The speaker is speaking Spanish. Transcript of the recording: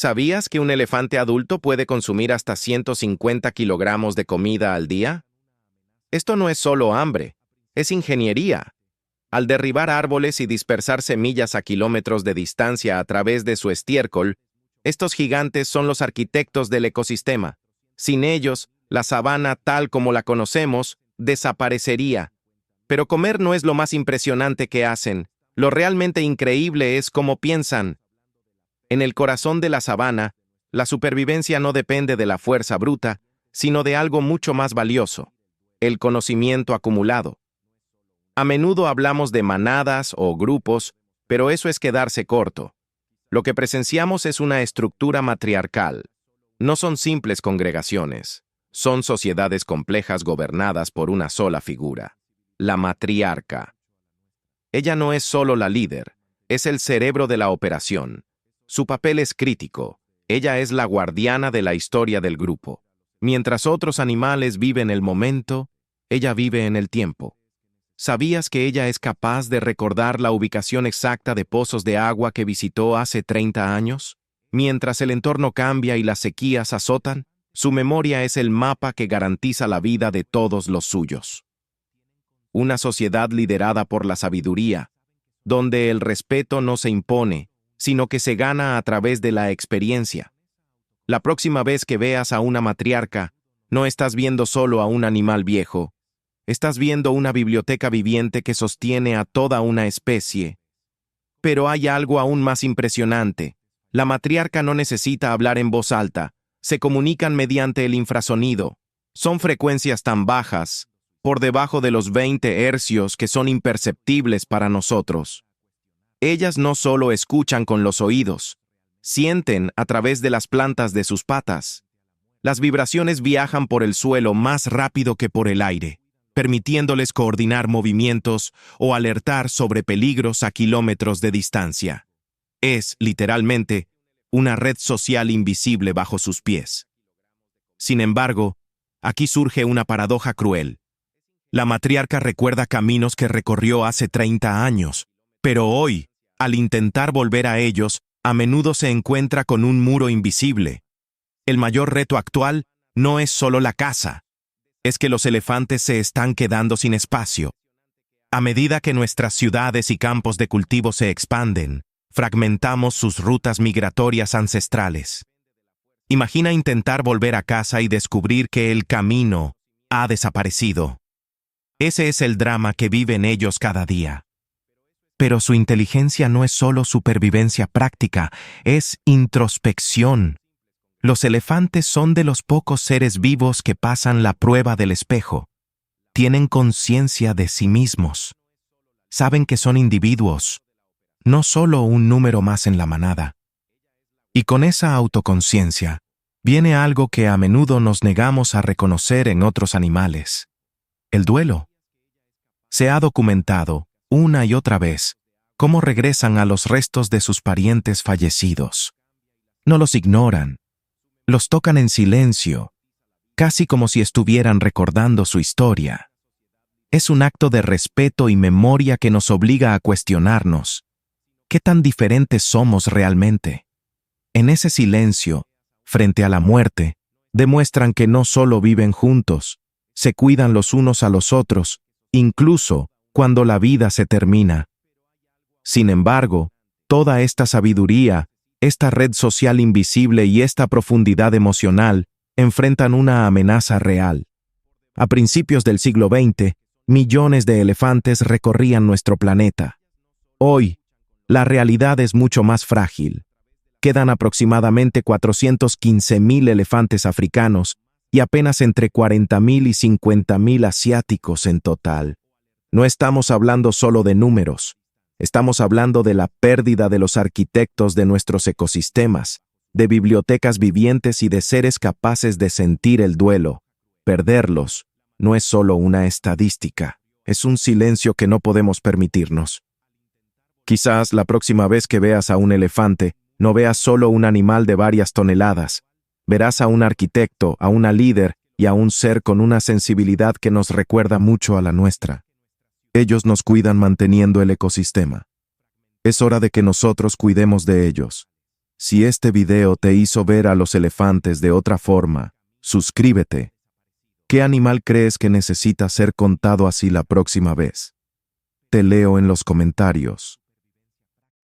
¿Sabías que un elefante adulto puede consumir hasta 150 kilogramos de comida al día? Esto no es solo hambre, es ingeniería. Al derribar árboles y dispersar semillas a kilómetros de distancia a través de su estiércol, estos gigantes son los arquitectos del ecosistema. Sin ellos, la sabana tal como la conocemos desaparecería. Pero comer no es lo más impresionante que hacen. Lo realmente increíble es cómo piensan. En el corazón de la sabana, la supervivencia no depende de la fuerza bruta, sino de algo mucho más valioso: el conocimiento acumulado. A menudo hablamos de manadas o grupos, pero eso es quedarse corto. Lo que presenciamos es una estructura matriarcal. No son simples congregaciones, son sociedades complejas gobernadas por una sola figura: la matriarca. Ella no es solo la líder, es el cerebro de la operación. Su papel es crítico. Ella es la guardiana de la historia del grupo. Mientras otros animales viven el momento, ella vive en el tiempo. ¿Sabías que ella es capaz de recordar la ubicación exacta de pozos de agua que visitó hace 30 años? Mientras el entorno cambia y las sequías azotan, su memoria es el mapa que garantiza la vida de todos los suyos. Una sociedad liderada por la sabiduría, donde el respeto no se impone, sino que se gana a través de la experiencia. La próxima vez que veas a una matriarca, no estás viendo solo a un animal viejo, estás viendo una biblioteca viviente que sostiene a toda una especie. Pero hay algo aún más impresionante. La matriarca no necesita hablar en voz alta, se comunican mediante el infrasonido. Son frecuencias tan bajas, por debajo de los 20 hercios, que son imperceptibles para nosotros. Ellas no solo escuchan con los oídos, sienten a través de las plantas de sus patas. Las vibraciones viajan por el suelo más rápido que por el aire, permitiéndoles coordinar movimientos o alertar sobre peligros a kilómetros de distancia. Es, literalmente, una red social invisible bajo sus pies. Sin embargo, aquí surge una paradoja cruel. La matriarca recuerda caminos que recorrió hace 30 años, pero hoy, al intentar volver a ellos, a menudo se encuentra con un muro invisible. El mayor reto actual no es solo la caza, es que los elefantes se están quedando sin espacio. A medida que nuestras ciudades y campos de cultivo se expanden, fragmentamos sus rutas migratorias ancestrales. Imagina intentar volver a casa y descubrir que el camino ha desaparecido. Ese es el drama que viven ellos cada día. Pero su inteligencia no es solo supervivencia práctica, es introspección. Los elefantes son de los pocos seres vivos que pasan la prueba del espejo. Tienen conciencia de sí mismos. Saben que son individuos, no solo un número más en la manada. Y con esa autoconciencia, viene algo que a menudo nos negamos a reconocer en otros animales: el duelo. Se ha documentado, una y otra vez, cómo regresan a los restos de sus parientes fallecidos. No los ignoran, los tocan en silencio, casi como si estuvieran recordando su historia. Es un acto de respeto y memoria que nos obliga a cuestionarnos: ¿qué tan diferentes somos realmente? En ese silencio, frente a la muerte, demuestran que no solo viven juntos, se cuidan los unos a los otros, incluso cuando la vida se termina. Sin embargo, toda esta sabiduría, esta red social invisible y esta profundidad emocional enfrentan una amenaza real. A principios del siglo XX, millones de elefantes recorrían nuestro planeta. Hoy, la realidad es mucho más frágil. Quedan aproximadamente 415.000 elefantes africanos y apenas entre 40.000 y 50.000 asiáticos en total. No estamos hablando solo de números. Estamos hablando de la pérdida de los arquitectos de nuestros ecosistemas, de bibliotecas vivientes y de seres capaces de sentir el duelo. Perderlos no es solo una estadística, es un silencio que no podemos permitirnos. Quizás la próxima vez que veas a un elefante, no veas solo un animal de varias toneladas. Verás a un arquitecto, a una líder y a un ser con una sensibilidad que nos recuerda mucho a la nuestra. Ellos nos cuidan manteniendo el ecosistema. Es hora de que nosotros cuidemos de ellos. Si este video te hizo ver a los elefantes de otra forma, suscríbete. ¿Qué animal crees que necesita ser contado así la próxima vez? Te leo en los comentarios.